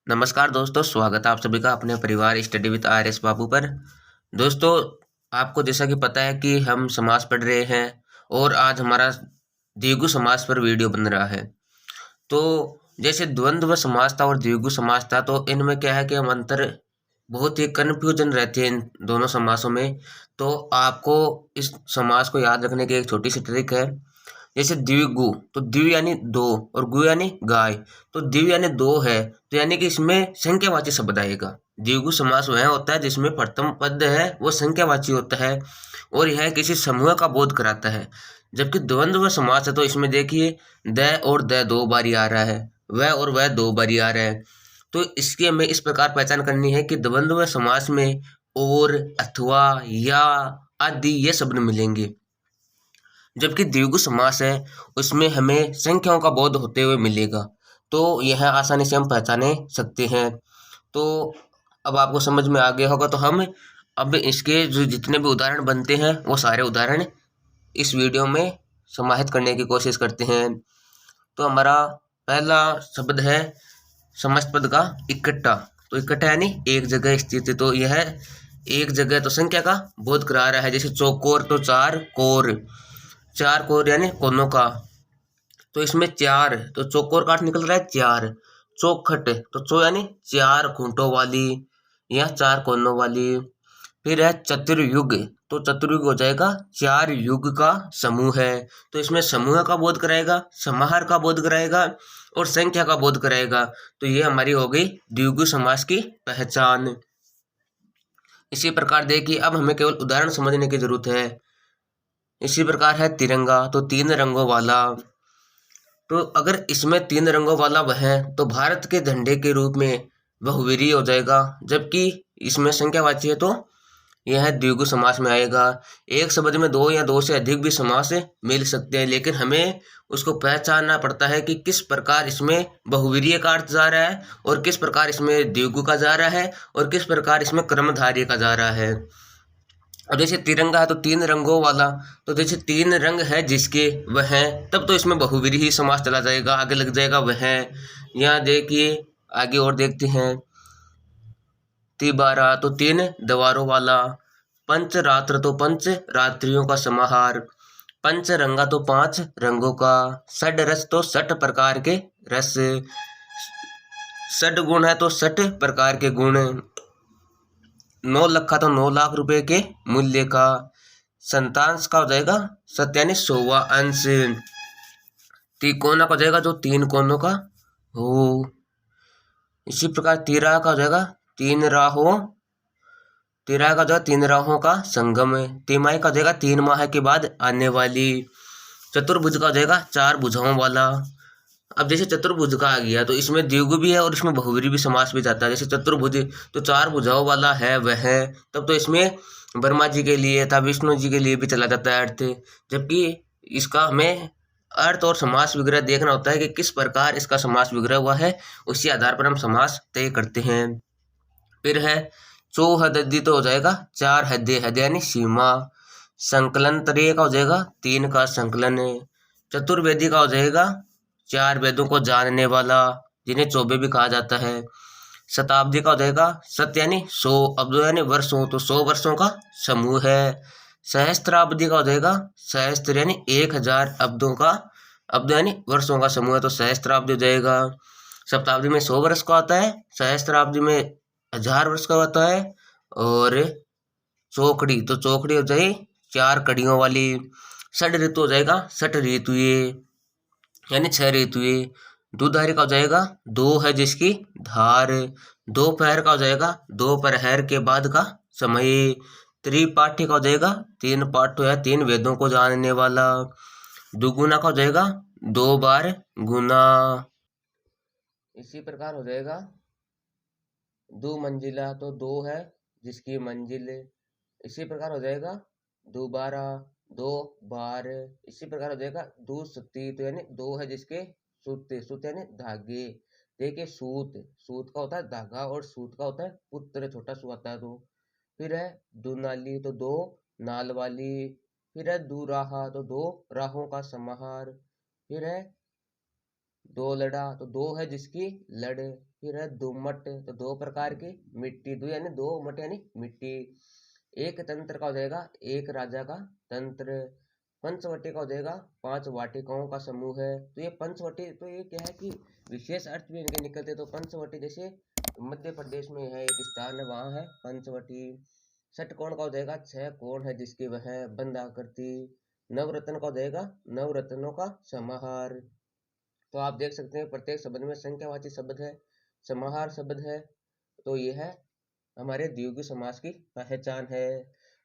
नमस्कार दोस्तों, स्वागत है आप सभी का अपने परिवार स्टडी विद आर.एस. बाबू पर। दोस्तों, आपको जैसा कि पता है कि हम समास पढ़ रहे हैं और आज हमारा द्विगु समास पर वीडियो बन रहा है। तो जैसे द्वंद्व समास था और द्विगु समास था, तो इनमें क्या है कि हम अंतर बहुत ही कन्फ्यूजन रहती है इन दोनों समासों में। तो आपको इस समास को याद रखने की एक छोटी सी ट्रिक है। जैसे द्विगु, तो द्वि यानी दो और गु यानी गाय। तो द्वि यानी दो है, तो यानी कि इसमें संख्यावाची शब्द आएगा। द्विगु समास वह होता है जिसमें प्रथम पद है वो संख्यावाची होता है और यह किसी समूह का बोध कराता है। जबकि द्वंद्व समास है तो इसमें देखिए द और द दो बारी आ रहा है, वह और वह दो बारी आ रहा है। तो इसकी हमें इस प्रकार पहचान करनी है कि द्वंद्व समास में और, अथवा, या आदि ये शब्द मिलेंगे। जबकि द्विगु समास है उसमें हमें संख्याओं का बोध होते हुए मिलेगा। तो यह आसानी से हम पहचाने सकते हैं। तो अब आपको समझ में आ गया होगा, तो हम अब इसके जो जितने भी उदाहरण बनते हैं वो सारे उदाहरण इस वीडियो में समाहित करने की कोशिश करते हैं। तो हमारा पहला शब्द है समस्त पद का इकट्ठा। तो इकट्ठा यानी एक जगह स्थित। तो यह एक जगह तो संख्या का बोध करा रहा है। जैसे चौकोर, तो चार कोर, चार कोर यानी कोनों का। तो इसमें चार, तो चौकोर का अर्थ निकल रहा है चार। चौखट, तो चौ यानी चार खूंटों वाली या चार कोनों वाली। फिर है चतुर्युग, तो चतुर्युग हो जाएगा चार युग का समूह है। तो इसमें समूह का बोध कराएगा, समाहार का बोध कराएगा और संख्या का बोध कराएगा। तो ये हमारी हो गई द्विगु समास की पहचान। इसी प्रकार देखिए, अब हमें केवल उदाहरण समझने की जरूरत है। इसी प्रकार है तिरंगा, तो तीन रंगों वाला। तो अगर इसमें तीन रंगों वाला वह है तो भारत के झंडे के रूप में बहुवीरी हो जाएगा। जबकि इसमें संख्यावाची है तो यह द्विगु समास में आएगा। एक शब्द में दो या दो से अधिक भी समास मिल सकते हैं, लेकिन हमें उसको पहचानना पड़ता है कि किस प्रकार इसमें बहुवीरीय का अर्थ जा रहा है और किस प्रकार इसमें द्विगु का जा रहा है और किस प्रकार इसमें क्रमधारय का जा रहा है। अब जैसे तिरंगा है तो तीन रंगों वाला, तो जैसे तीन रंग है जिसके वह, तब तो इसमें बहुव्रीहि समास चला जाएगा, आगे लग जाएगा वह। यहाँ देखिए आगे और देखते हैं। तिबारा, तो तीन दीवारों वाला। पंचरात्र, तो पंच रात्रियों का समाहार। पंचरंगा, तो पांच रंगों का। षड रस, तो षट प्रकार के रस। षड गुण है तो षट प्रकार के गुण। 9 लखा, तो 9 लाख रुपए के मूल्य का। संतांश का हो जाएगा सत्य यानी 100वां अंश। तिकोना का हो जाएगा जो तीन कोनों का हो। इसी प्रकार तिरा का हो जाएगा तीन राहों, तिरा का जो है तीन राहों का संगम। तिमाही का हो जाएगा 3 माह के बाद आने वाली। चतुर्भुज का हो जाएगा चार भुजाओं वाला। अब जैसे चतुर्भुज का आ गया तो इसमें द्विगु भी है और इसमें बहुव्रीहि भी समास भी जाता है। जैसे चतुर्भुज, तो चार भुजाओं वाला है वह, तब तो इसमें ब्रह्मा जी के लिए था, विष्णु जी के लिए भी चला जाता है अर्थ। जबकि इसका हमें अर्थ और समास विग्रह देखना होता है कि किस प्रकार इसका समास विग्रह हुआ है, उसी आधार पर हम समास तय करते हैं। फिर है चौहद्दी, तो हो जाएगा चार हदें, हद यानी सीमा। संकलन तरीय का हो जाएगा तीन का संकलन। चतुर्वेदी का हो जाएगा चार वेदों को जानने वाला, जिन्हें चौबे भी कहा जाता है। शताब्दी का हो जाएगा सत यानी 100, अब्दो यानी वर्षों, तो 100 वर्षों का समूह है। सहस्त्राब्दी का हो जाएगा सहस्त्र यानी 1000 अब्दों का, अब्द यानी वर्षों का समूह है तो सहस्त्राब्दी हो जाएगा। शताब्दी में 100 वर्ष का आता है, सहस्त्राब्दी में 1000 वर्ष का होता है। और चौकड़ी, तो चौकड़ी हो जाए चार कड़ियों वाली। षड ऋतु हो जाएगा षट ऋतुए यानी 6 ऋतुए। दुधारी का हो जाएगा दो है जिसकी धार। दोपहर का हो जाएगा दोपहर के बाद का समय। त्रिपाठी का हो जाएगा तीन पाठ है तीन वेदों को जानने वाला। दुगुना का हो जाएगा 2 बार गुना। इसी प्रकार हो जाएगा दो मंजिला, तो दो है जिसकी मंजिल। इसी प्रकार हो जाएगा दोबारा, 2 बार। इसी प्रकार हो जाएगा दुसती, तो यानी दो है जिसके सूत, सूत यानी धागे। देखिए सूत, सूत का होता है धागा और सूत का होता है पुत्र, छोटा सु आता है तो। फिर है दुनाली, तो दो नाल वाली। फिर है दुराहा, तो दो राहों का समाहार। फिर है दो लड़ा तो दो है जिसकी लड़। फिर है दुमट तो दो प्रकार की मिट्टी, दो यानी दो मट यानी मिट्टी। एक तंत्र का हो जाएगा एक राजा का तंत्र। पंचवटी का हो जाएगा पांच वाटिकाओं का समूह है। तो ये पंचवटी तो ये क्या है कि विशेष अर्थ भी इनके निकलते। तो पंचवटी जैसे मध्य प्रदेश में है एक स्थान है वहां है पंचवटी। षटकोण का हो जाएगा छह कोण है जिसकी वह बंद आकृति। नवरत्न का हो जाएगा नवरत्नों का समाहार। तो आप देख सकते हैं प्रत्येक शब्द में संख्यावाची शब्द है, समाहार शब्द है। तो यह है हमारे द्विगु समास की पहचान है।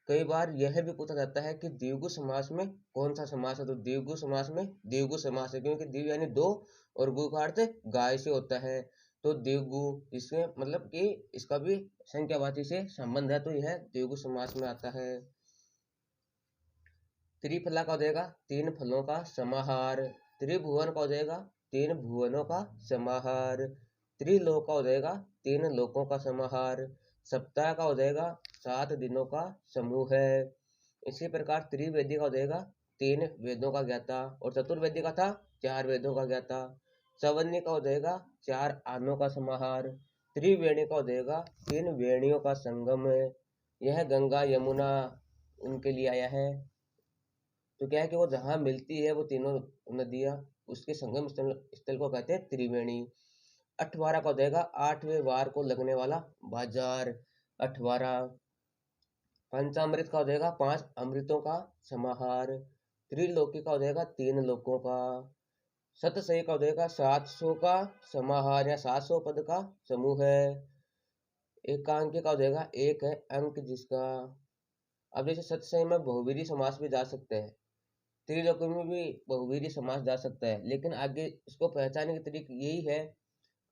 कई बार यह भी पूछा जाता है कि द्विगु समास में कौन सा समास है। तो द्विगु समास में द्विगु समास है क्योंकि द्विगु यानी दो और गु का अर्थ गाय से होता है। तो द्विगु इसमें मतलब कि इसका भी संख्यावाची से संबंध है। तो यह द्विगु समास में आता है। त्रिफला का हो जाएगा तीन फलों का समाहार। त्रिभुवन का हो जाएगा तीन भुवनों का समाहार। त्रिलोक का हो जाएगा तीन लोकों का समाहार। सप्ताह का हो जाएगा 7 दिनों का समूह है। इसी प्रकार त्रिवेदी का हो जाएगा तीन वेदों का ज्ञाता। और चतुर्वेदी का था 4 वेदों का ज्ञाता। चवन्नी का हो जाएगा 4 आनों का समाहार। त्रिवेणी का हो जाएगा तीन वेणियों का संगम है। यह गंगा यमुना उनके लिए आया है। तो क्या है कि वो जहाँ मिलती है वो तीनों नदियाँ उसके संगम स्थल को कहते हैं त्रिवेणी। अठवारा का हो जाएगा 8वें वार को लगने वाला बाजार अठवारा। पंचामृत का हो जाएगा 5 अमृतों का समाहार। त्रिलोकी का हो जाएगा 3 लोकों का। सतसई का हो जाएगा 700 का समाहार या 700 पद का समूह है। एकांकी का हो जाएगा एक है अंक जिसका। अब जैसे सतसई में बहुवीरी समास भी जा सकते हैं, त्रिलोकी में भी बहुवीरी समास जा सकता है, लेकिन आगे इसको पहचानने के तरीके यही है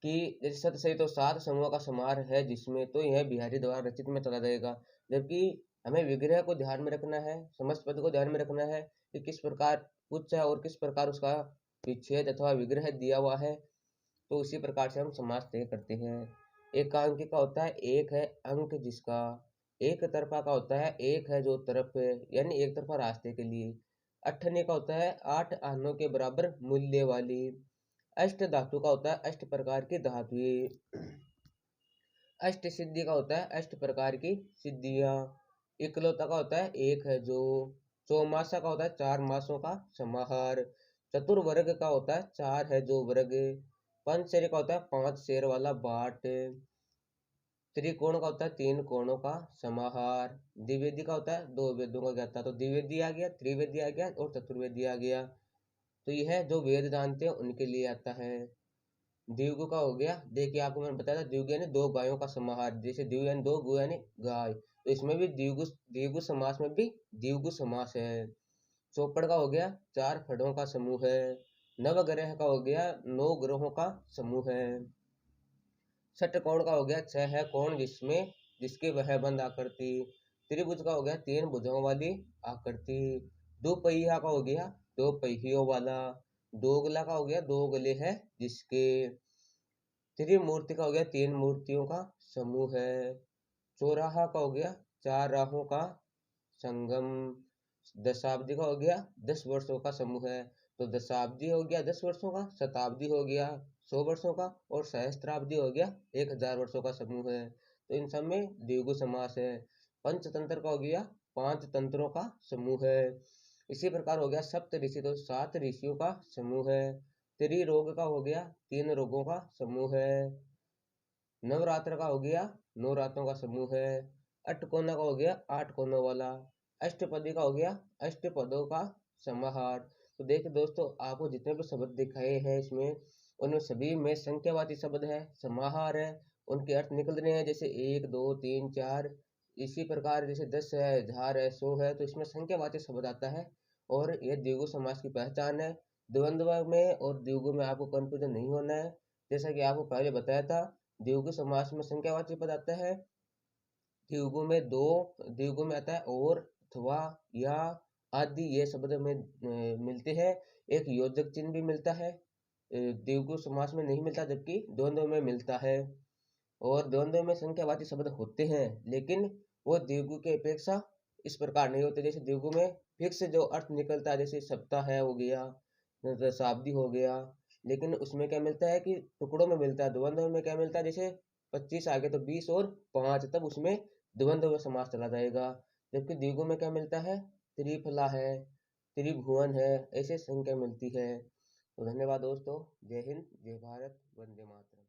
कि जैसे सत सही तो 7 समूह का समाहार है जिसमें, तो यह बिहारी द्वारा रचित में चला जाएगा। जबकि हमें विग्रह को ध्यान में रखना है, समस्त पद को ध्यान में रखना है कि किस प्रकार उच्च है और किस प्रकार उसका विच्छेद अथवा विग्रह दिया हुआ है। तो उसी प्रकार से हम समास तय करते हैं। एकांकी का होता है एक है अंक जिसका। एक तरफा का होता है एक है जो तरफ है यानी एक तरफा रास्ते के लिए। अठने का होता है 8 आनों के बराबर मूल्य वाली। अष्ट धातु का होता है अष्ट प्रकार की धातुएं। अष्ट सिद्धि का होता है अष्ट प्रकार की सिद्धियां। इकलौता का होता है एक है जो। चौमासा का होता है 4 मासों का समाहार। चतुर्वर्ग का होता है 4 है जो वर्ग। पंचशेर का होता है 5 शेर वाला बाट। त्रिकोण का होता है 3 कोणों का समाहार। द्विवेदी का होता है 2 वेदों का ज्ञाता। तो द्विवेदी आ गया, त्रिवेदी आ गया और चतुर्वेदी आ गया। तो यह जो वेद जानते हैं उनके लिए आता है। द्विगु का हो गया, देखिए आपको मैंने बताया था द्विगु यानी दो गायों का समाहार। जैसे द्विगु यानी दो, गु यानी गाय, तो इसमें भी द्विगु द्विगु समास में भी द्विगु समास है। चौपड़ का हो गया 4 फड़ों का समूह है। नवग्रह का हो गया 9 ग्रहों का समूह है। षटकोण का हो गया 6 है कोण जिसमें जिसकी वह बंद आकृति। त्रिभुज का हो गया 3 भुजाओं वाली आकृति। दोपहिया का हो गया 2 पहियों वाला। दोगला का हो गया 2 गले हैं जिसके। त्रिमूर्ति का हो गया 3 मूर्तियों का समूह है। चौराहा का हो गया 4 राहों का संगम। दशाब्दी का हो गया 10 वर्षों का समूह है। तो दशाब्दी हो गया 10 वर्षों का, शताब्दी हो गया 100 वर्षों का और सहस्त्राब्दी हो गया 1000 वर्षों का समूह है। तो इन सब में द्विगु समास है। पंचतंत्र का हो गया 5 तंत्रों का समूह है। इसी प्रकार हो गया सप्त ऋषि तो 7 ऋषियों का समूह है। त्रिरोग का हो गया 3 रोगों का समूह है। नवरात्र का हो गया 9 रातों का समूह है। अष्टकोना का हो गया 8 कोनों वाला। अष्टपदी का हो गया अष्टपदों का समाहार। तो देखिए दोस्तों, आपको जितने भी शब्द दिखाए हैं इसमें उनमें सभी में संख्यावाची शब्द है, समाहार है, उनके अर्थ निकल रहे हैं। जैसे 1 2 3 4, इसी प्रकार जैसे 10 है, 1000 है, 100 है, तो इसमें संख्यावाची शब्द आता है और यह द्विगु समास की पहचान है। द्वंद्व में और द्विगु में आपको कंफ्यूजन नहीं होना है। जैसा कि आपको पहले बताया था, द्विगु समास में संख्यावाची पद आता है। द्विगु में दो, द्विगु में आता है और, अथवा, या, आदि ये शब्द में मिलते हैं। एक योजक चिन्ह भी मिलता है, द्विगु समास में नहीं मिलता, जबकि द्वंद्व में मिलता है। और द्वंद्व में संख्यावाची शब्द होते हैं लेकिन वो द्विगु की अपेक्षा इस प्रकार नहीं होते। जैसे द्विगु में फिक्स जो अर्थ निकलता है, जैसे सप्ताह है हो गया, दशाब्दी हो गया, लेकिन उसमें क्या मिलता है कि टुकड़ों में मिलता है। द्वंद्व में क्या मिलता है, जैसे 25 आगे तो 20 और 5, तब उसमें द्वंद्व समास चला जाएगा। जबकि द्विगु में क्या मिलता है, त्रिफला है, त्रिभुवन है, ऐसे संख्या मिलती है। तो धन्यवाद दोस्तों। जय हिंद, जय भारत, वंदे मातरम।